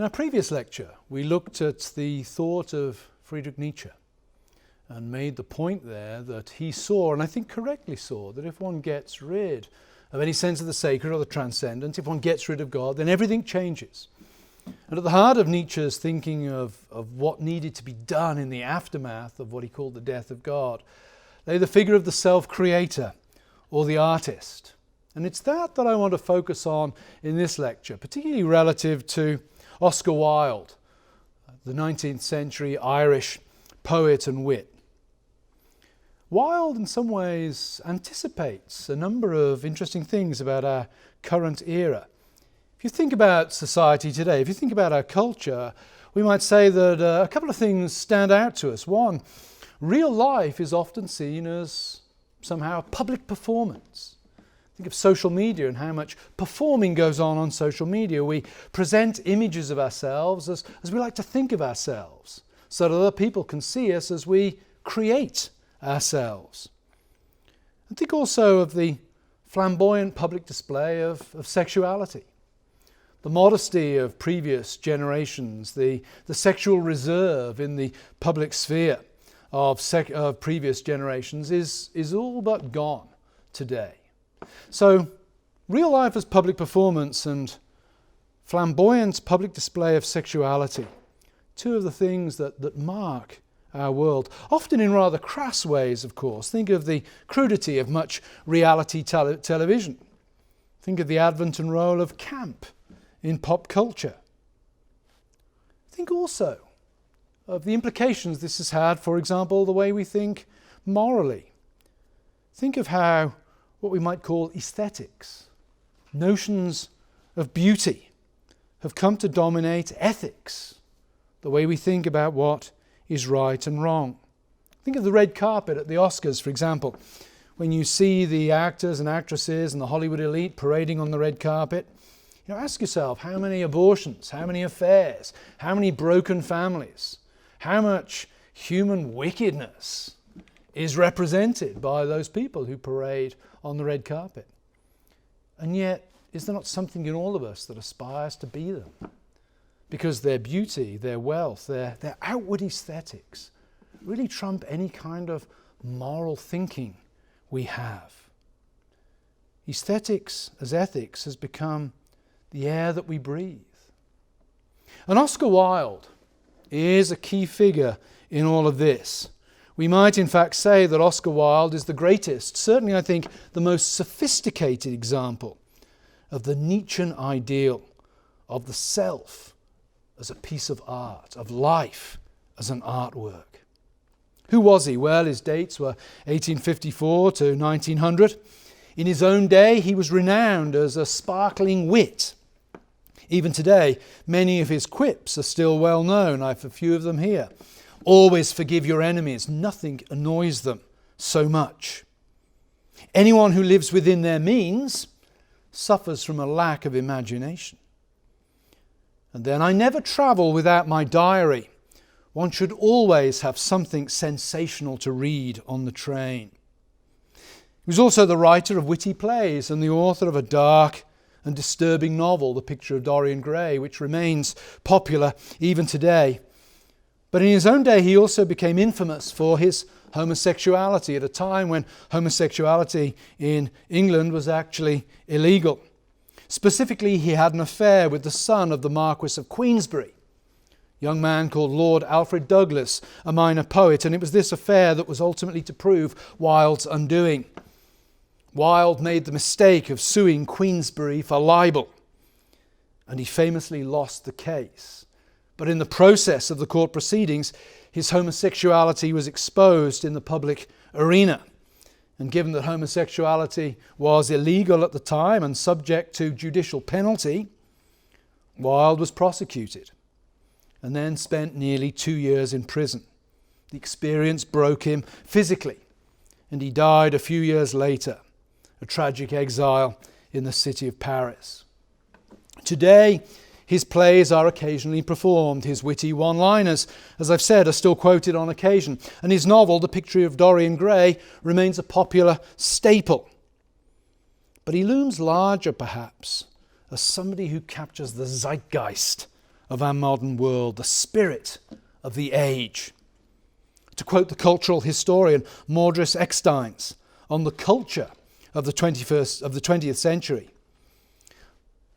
In our previous lecture, we looked at the thought of Friedrich Nietzsche and made the point there that he saw, and I think correctly saw, that if one gets rid of any sense of the sacred or the transcendent, if one gets rid of God, then everything changes. And at the heart of Nietzsche's thinking of what needed to be done in the aftermath of what he called the death of God lay the figure of the self-creator or the artist. And it's that I want to focus on in this lecture, particularly relative to Oscar Wilde, the 19th century Irish poet and wit. Wilde in some ways anticipates a number of interesting things about our current era. If you think about society today, if you think about our culture, we might say that a couple of things stand out to us. One, real life is often seen as somehow public performance. Think of social media and how much performing goes on social media. We present images of ourselves as we like to think of ourselves, so that other people can see us as we create ourselves. And think also of the flamboyant public display of sexuality. The modesty of previous generations, the sexual reserve in the public sphere of previous generations is all but gone today. So, real life as public performance and flamboyant public display of sexuality, two of the things that mark our world, often in rather crass ways, of course. Think of the crudity of much reality television. Think of the advent and role of camp in pop culture. Think also of the implications this has had, for example, the way we think morally. Think of how what we might call aesthetics, notions of beauty, have come to dominate ethics, the way we think about what is right and wrong. Think of the red carpet at the Oscars, for example. When you see the actors and actresses and the Hollywood elite parading on the red carpet, ask yourself, how many abortions, how many affairs, how many broken families, how much human wickedness is represented by those people who parade on the red carpet? And yet, is there not something in all of us that aspires to be them? Because their beauty, their wealth, their outward aesthetics really trump any kind of moral thinking we have. Aesthetics as ethics has become the air that we breathe. And Oscar Wilde is a key figure in all of this. We might in fact say that Oscar Wilde is the greatest, certainly I think the most sophisticated example of the Nietzschean ideal of the self as a piece of art, of life as an artwork. Who was he? Well, his dates were 1854 to 1900. In his own day, he was renowned as a sparkling wit. Even today, many of his quips are still well known. I have a few of them here. Always forgive your enemies. Nothing annoys them so much. Anyone who lives within their means suffers from a lack of imagination. And then, I never travel without my diary. One should always have something sensational to read on the train. He was also the writer of witty plays and the author of a dark and disturbing novel, The Picture of Dorian Gray, which remains popular even today. But in his own day, he also became infamous for his homosexuality at a time when homosexuality in England was actually illegal. Specifically, he had an affair with the son of the Marquis of Queensberry, a young man called Lord Alfred Douglas, a minor poet, and it was this affair that was ultimately to prove Wilde's undoing. Wilde made the mistake of suing Queensberry for libel, and he famously lost the case. But in the process of the court proceedings, his homosexuality was exposed in the public arena. And given that homosexuality was illegal at the time and subject to judicial penalty, Wilde was prosecuted and then spent nearly 2 years in prison. The experience broke him physically, and he died a few years later, a tragic exile in the city of Paris. Today, his plays are occasionally performed. His witty one-liners, as I've said, are still quoted on occasion. And his novel, The Picture of Dorian Gray, remains a popular staple. But he looms larger, perhaps, as somebody who captures the zeitgeist of our modern world, the spirit of the age. To quote the cultural historian Mordred Ecksteins on the culture of the 20th century,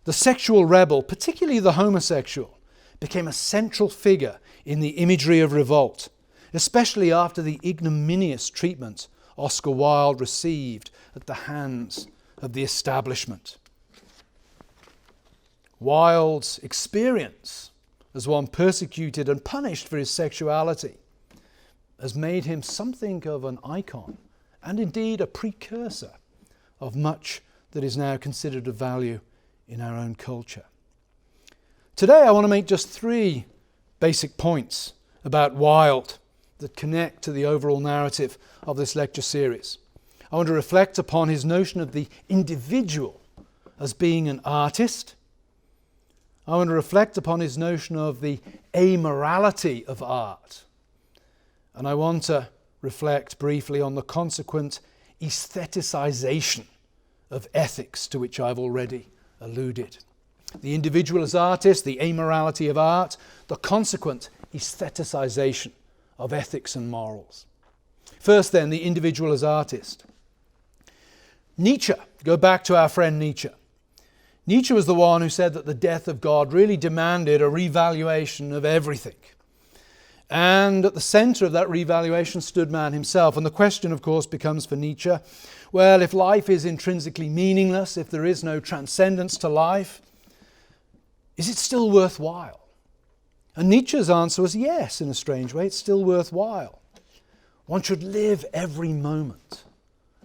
the sexual rebel, particularly the homosexual, became a central figure in the imagery of revolt, especially after the ignominious treatment Oscar Wilde received at the hands of the establishment. Wilde's experience as one persecuted and punished for his sexuality has made him something of an icon and indeed a precursor of much that is now considered of value in our own culture. Today I want to make just 3 basic points about Wilde that connect to the overall narrative of this lecture series. I want to reflect upon his notion of the individual as being an artist. I want to reflect upon his notion of the amorality of art. And I want to reflect briefly on the consequent aestheticization of ethics to which I've already alluded. The individual as artist, the amorality of art, the consequent aestheticization of ethics and morals. First then, the individual as artist. Nietzsche, go back to our friend Nietzsche. Nietzsche was the one who said that the death of God really demanded a revaluation of everything. And at the centre of that revaluation stood man himself. And the question, of course, becomes for Nietzsche, well, if life is intrinsically meaningless, if there is no transcendence to life, is it still worthwhile? And Nietzsche's answer was yes, in a strange way, it's still worthwhile. One should live every moment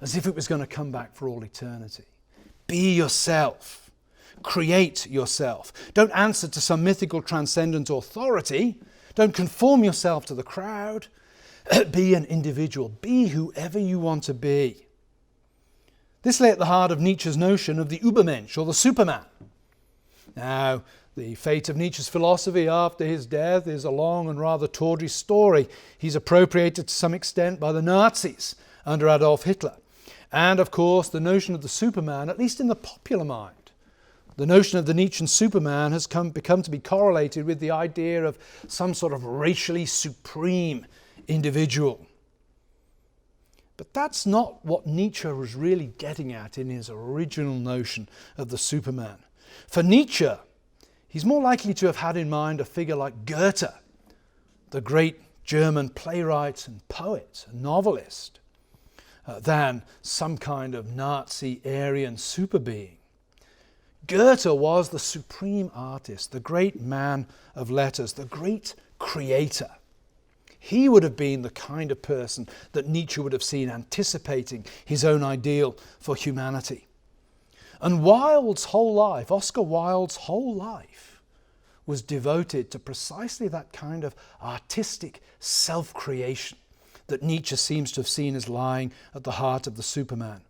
as if it was going to come back for all eternity. Be yourself. Create yourself. Don't answer to some mythical transcendent authority. Don't conform yourself to the crowd. Be an individual. Be whoever you want to be. This lay at the heart of Nietzsche's notion of the Übermensch, or the Superman. Now, the fate of Nietzsche's philosophy after his death is a long and rather tawdry story. He's appropriated to some extent by the Nazis under Adolf Hitler. And, of course, the notion of the Superman, at least in the popular mind, the notion of the Nietzschean Superman has become to be correlated with the idea of some sort of racially supreme individual. But that's not what Nietzsche was really getting at in his original notion of the Superman. For Nietzsche, he's more likely to have had in mind a figure like Goethe, the great German playwright and poet and novelist, than some kind of Nazi Aryan superbeing. Goethe was the supreme artist, the great man of letters, the great creator. He would have been the kind of person that Nietzsche would have seen anticipating his own ideal for humanity. And Wilde's whole life, Oscar Wilde's whole life, was devoted to precisely that kind of artistic self-creation that Nietzsche seems to have seen as lying at the heart of the Superman.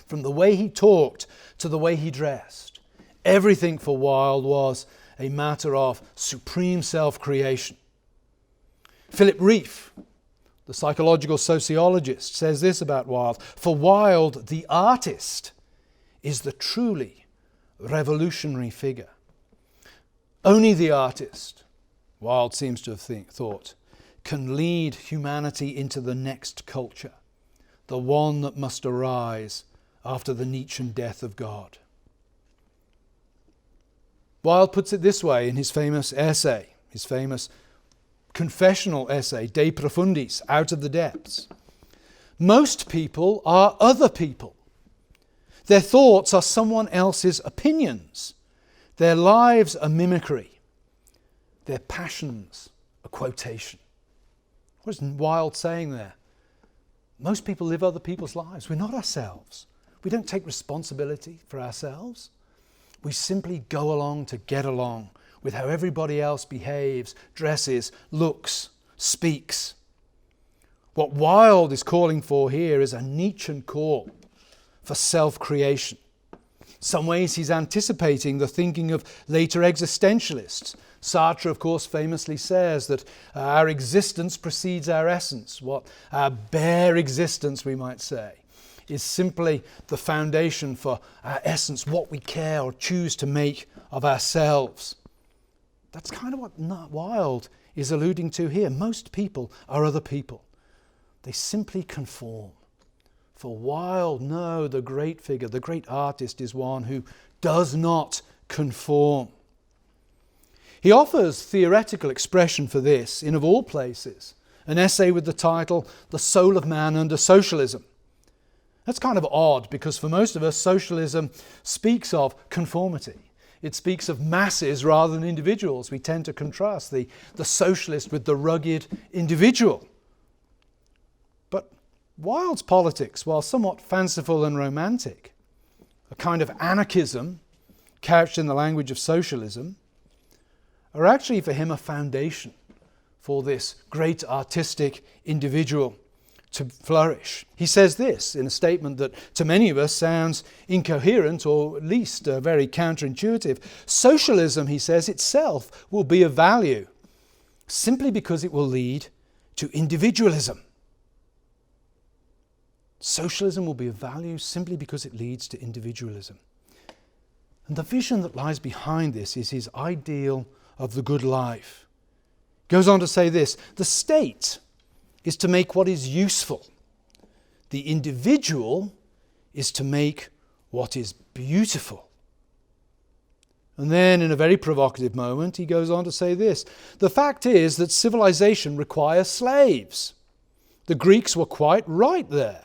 From the way he talked to the way he dressed, everything for Wilde was a matter of supreme self-creation. Philip Rieff, the psychological sociologist, says this about Wilde: for Wilde, the artist is the truly revolutionary figure. Only the artist, Wilde seems to have thought, can lead humanity into the next culture, the one that must arise after the Nietzschean death of God. Wilde puts it this way in his famous essay, his famous confessional essay, De Profundis, Out of the Depths. Most people are other people. Their thoughts are someone else's opinions. Their lives are mimicry. Their passions a quotation. What is Wilde saying there? Most people live other people's lives. We're not ourselves. We don't take responsibility for ourselves. We simply go along to get along with how everybody else behaves, dresses, looks, speaks. What Wilde is calling for here is a Nietzschean call for self-creation. In some ways he's anticipating the thinking of later existentialists. Sartre, of course, famously says that our existence precedes our essence. What our bare existence, we might say, is simply the foundation for our essence, what we care or choose to make of ourselves. That's kind of what Wilde is alluding to here. Most people are other people. They simply conform. For Wilde, no, the great figure, the great artist is one who does not conform. He offers theoretical expression for this in, of all places, an essay with the title, The Soul of Man Under Socialism. That's kind of odd because for most of us, socialism speaks of conformity. It speaks of masses rather than individuals. We tend to contrast the socialist with the rugged individual. But Wilde's politics, while somewhat fanciful and romantic, a kind of anarchism couched in the language of socialism, are actually for him a foundation for this great artistic individual to flourish. He says this in a statement that to many of us sounds incoherent or at least very counterintuitive. Socialism, he says, itself will be of value simply because it will lead to individualism. Socialism will be of value simply because it leads to individualism. And the vision that lies behind this is his ideal of the good life. He goes on to say this: the state is to make what is useful. The individual is to make what is beautiful. And then in a very provocative moment, he goes on to say this: the fact is that civilization requires slaves. The Greeks were quite right there.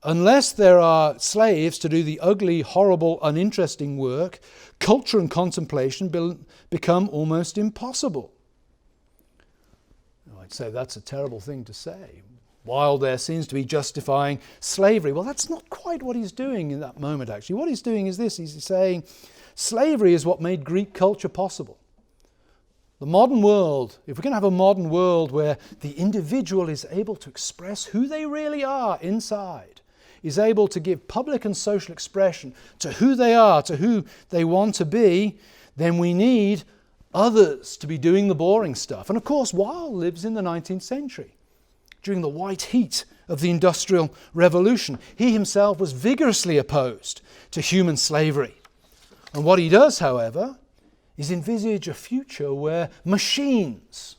Unless there are slaves to do the ugly, horrible, uninteresting work, culture and contemplation become almost impossible. I'd say that's a terrible thing to say. Wilde there seems to be justifying slavery. Well, that's not quite what he's doing in that moment, actually. What he's doing is this. He's saying slavery is what made Greek culture possible. The modern world, if we're going to have a modern world where the individual is able to express who they really are inside, is able to give public and social expression to who they are, to who they want to be, then we need others to be doing the boring stuff. And of course, Wilde lives in the 19th century, during the white heat of the Industrial Revolution. He himself was vigorously opposed to human slavery. And what he does, however, is envisage a future where machines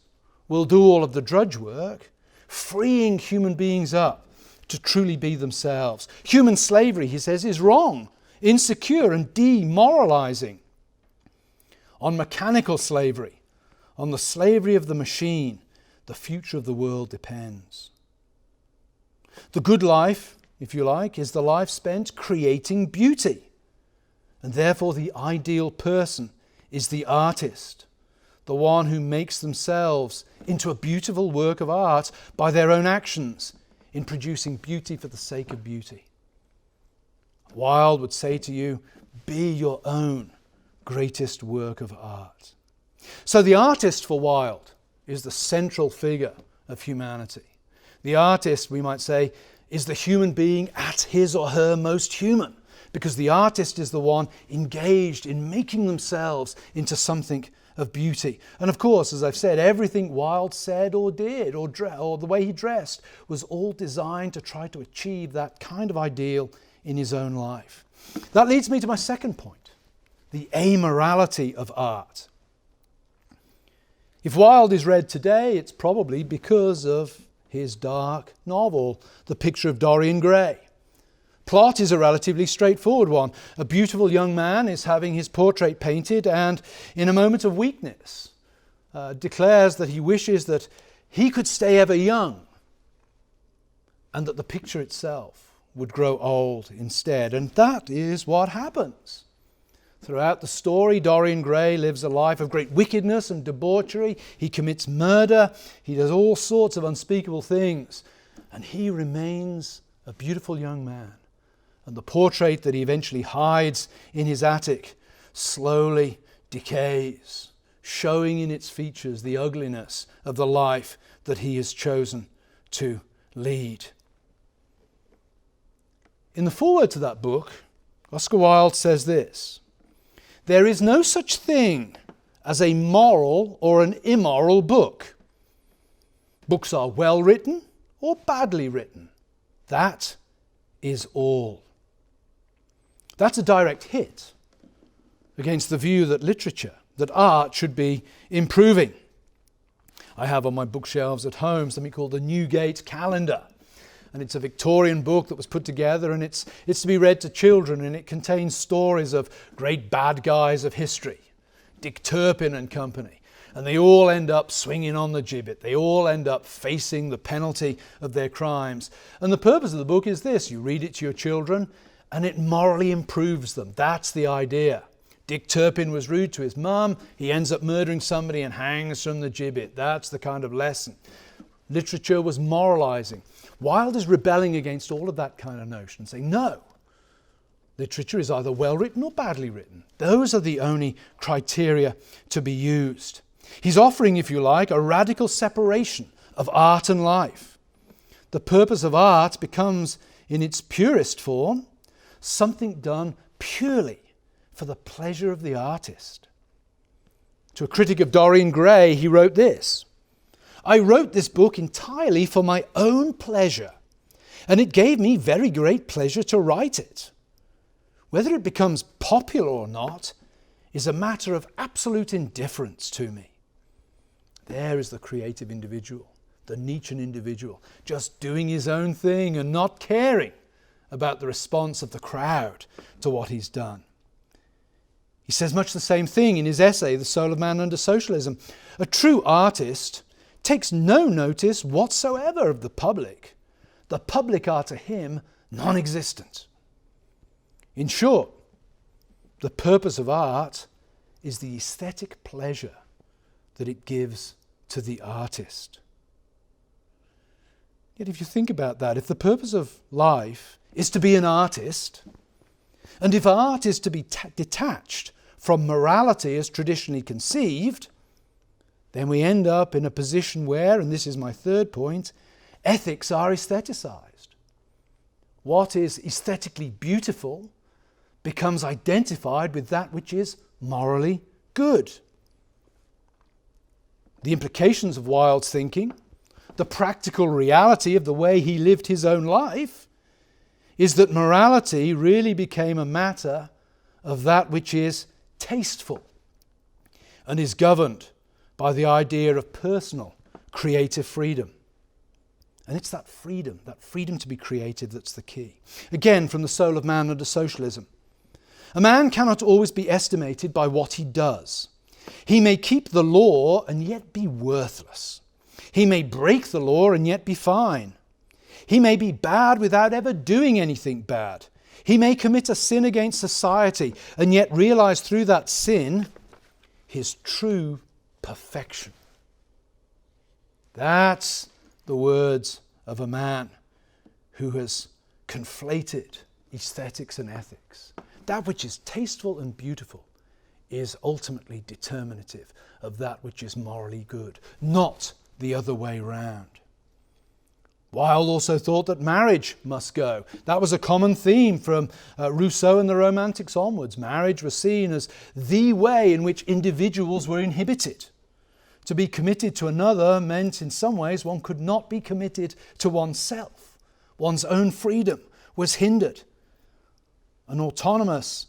will do all of the drudge work, freeing human beings up to truly be themselves. Human slavery, he says, is wrong, insecure and demoralizing. On mechanical slavery, on the slavery of the machine, the future of the world depends. The good life, if you like, is the life spent creating beauty. And therefore the ideal person is the artist, the one who makes themselves into a beautiful work of art by their own actions in producing beauty for the sake of beauty. Wilde would say to you, be your own greatest work of art. So the artist for Wilde is the central figure of humanity. The artist, we might say, is the human being at his or her most human, because the artist is the one engaged in making themselves into something of beauty. And of course, as I've said, everything Wilde said or did or the way he dressed was all designed to try to achieve that kind of ideal in his own life. That leads me to my second point, the amorality of art. If Wilde is read today, it's probably because of his dark novel, The Picture of Dorian Gray. Plot is a relatively straightforward one. A beautiful young man is having his portrait painted and, in a moment of weakness, declares that he wishes that he could stay ever young and that the picture itself would grow old instead. And that is what happens. Throughout the story, Dorian Gray lives a life of great wickedness and debauchery. He commits murder. He does all sorts of unspeakable things. And he remains a beautiful young man. And the portrait that he eventually hides in his attic slowly decays, showing in its features the ugliness of the life that he has chosen to lead. In the foreword to that book, Oscar Wilde says this: there is no such thing as a moral or an immoral book. Books are well written or badly written. That is all. That's a direct hit against the view that literature, that art should be improving. I have on my bookshelves at home something called the Newgate Calendar. And it's a Victorian book that was put together, and it's to be read to children, and it contains stories of great bad guys of history, Dick Turpin and company. And they all end up swinging on the gibbet. They all end up facing the penalty of their crimes. And the purpose of the book is this: you read it to your children and it morally improves them. That's the idea. Dick Turpin was rude to his mum. He ends up murdering somebody and hangs from the gibbet. That's the kind of lesson. Literature was moralizing. Wilde is rebelling against all of that kind of notion, saying, no, literature is either well written or badly written. Those are the only criteria to be used. He's offering, if you like, a radical separation of art and life. The purpose of art becomes, in its purest form, something done purely for the pleasure of the artist. To a critic of Dorian Gray, he wrote this: I wrote this book entirely for my own pleasure, and it gave me very great pleasure to write it. Whether it becomes popular or not is a matter of absolute indifference to me. There is the creative individual, the Nietzschean individual, just doing his own thing and not caring about the response of the crowd to what he's done. He says much the same thing in his essay, The Soul of Man Under Socialism. A true artist takes no notice whatsoever of the public. The public are to him non-existent. In short, the purpose of art is the aesthetic pleasure that it gives to the artist. Yet if you think about that, if the purpose of life is to be an artist, and if art is to be detached from morality as traditionally conceived, then we end up in a position where, and this is my third point, ethics are aestheticized. What is aesthetically beautiful becomes identified with that which is morally good. The implications of Wilde's thinking, the practical reality of the way he lived his own life, is that morality really became a matter of that which is tasteful and is governed by the idea of personal creative freedom. And it's that freedom to be creative, that's the key. Again, from The Soul of Man Under Socialism. A man cannot always be estimated by what he does. He may keep the law and yet be worthless. He may break the law and yet be fine. He may be bad without ever doing anything bad. He may commit a sin against society and yet realize through that sin his true perfection. That's the words of a man who has conflated aesthetics and ethics. That which is tasteful and beautiful is ultimately determinative of that which is morally good, not the other way round. Wilde also thought that marriage must go. That was a common theme from Rousseau and the Romantics onwards. Marriage was seen as the way in which individuals were inhibited. To be committed to another meant in some ways one could not be committed to oneself. One's own freedom was hindered. A heteronymous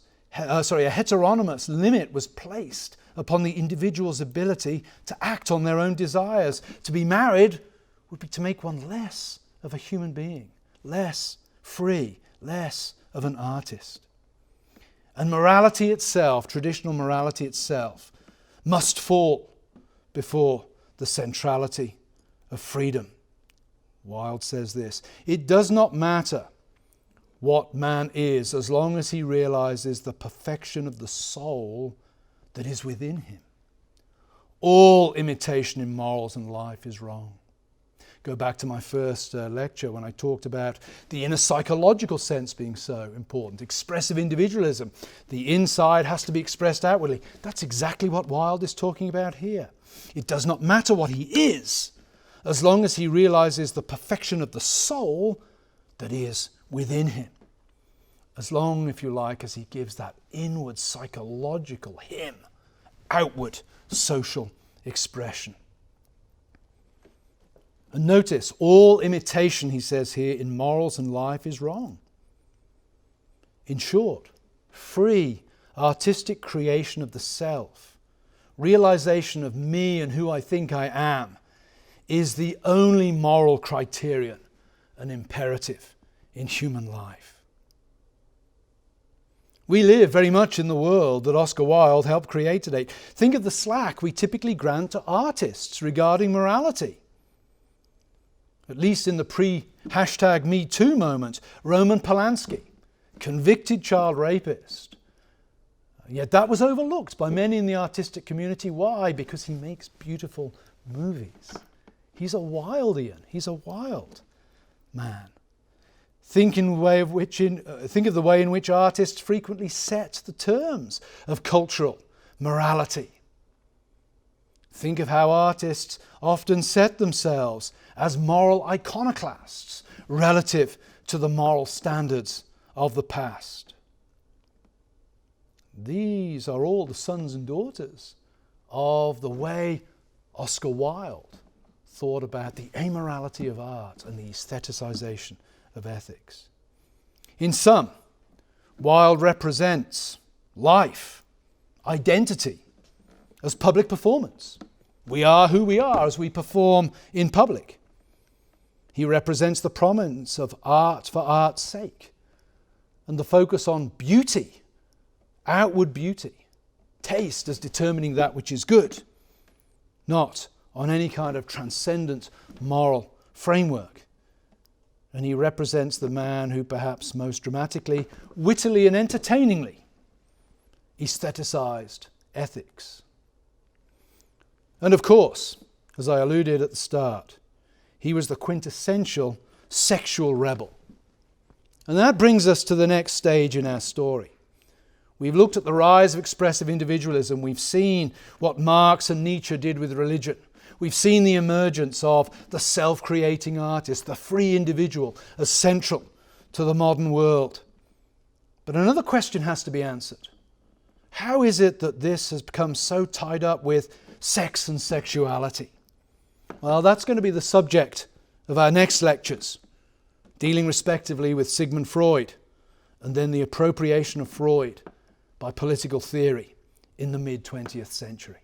limit was placed upon the individual's ability to act on their own desires. To be married would be to make one less of a human being, less free, less of an artist. And morality itself, traditional morality itself, must fall before the centrality of freedom. Wilde says this: it does not matter what man is as long as he realizes the perfection of the soul that is within him. All imitation in morals and life is wrong. Go back to my first lecture when I talked about the inner psychological sense being so important. Expressive individualism. The inside has to be expressed outwardly. That's exactly what Wilde is talking about here. It does not matter what he is as long as he realizes the perfection of the soul that is within him. As long, if you like, as he gives that inward psychological him outward social expression. And notice, all imitation, he says here, in morals and life is wrong. In short, free artistic creation of the self realization of me and who I think I am, is the only moral criterion and imperative in human life. We live very much in the world that Oscar Wilde helped create today. Think of the slack we typically grant to artists regarding morality. At least in the pre-#MeToo moment, Roman Polanski, convicted child rapist. Yet that was overlooked by many in the artistic community. Why? Because he makes beautiful movies. He's a Wildean. He's a wild man. Think of the way in which artists frequently set the terms of cultural morality. Think of how artists often set themselves as moral iconoclasts relative to the moral standards of the past. These are all the sons and daughters of the way Oscar Wilde thought about the amorality of art and the aestheticization of ethics. In sum, Wilde represents life, identity, as public performance. We are who we are as we perform in public. He represents the prominence of art for art's sake and the focus on beauty, outward beauty, taste as determining that which is good, not on any kind of transcendent moral framework. And he represents the man who perhaps most dramatically, wittily and entertainingly aestheticized ethics. And of course, as I alluded at the start, he was the quintessential sexual rebel. And that brings us to the next stage in our story. We've looked at the rise of expressive individualism. We've seen what Marx and Nietzsche did with religion. We've seen the emergence of the self-creating artist, the free individual, as central to the modern world. But another question has to be answered. How is it that this has become so tied up with sex and sexuality? Well, that's going to be the subject of our next lectures, dealing respectively with Sigmund Freud and then the appropriation of Freud by political theory in the mid-20th century.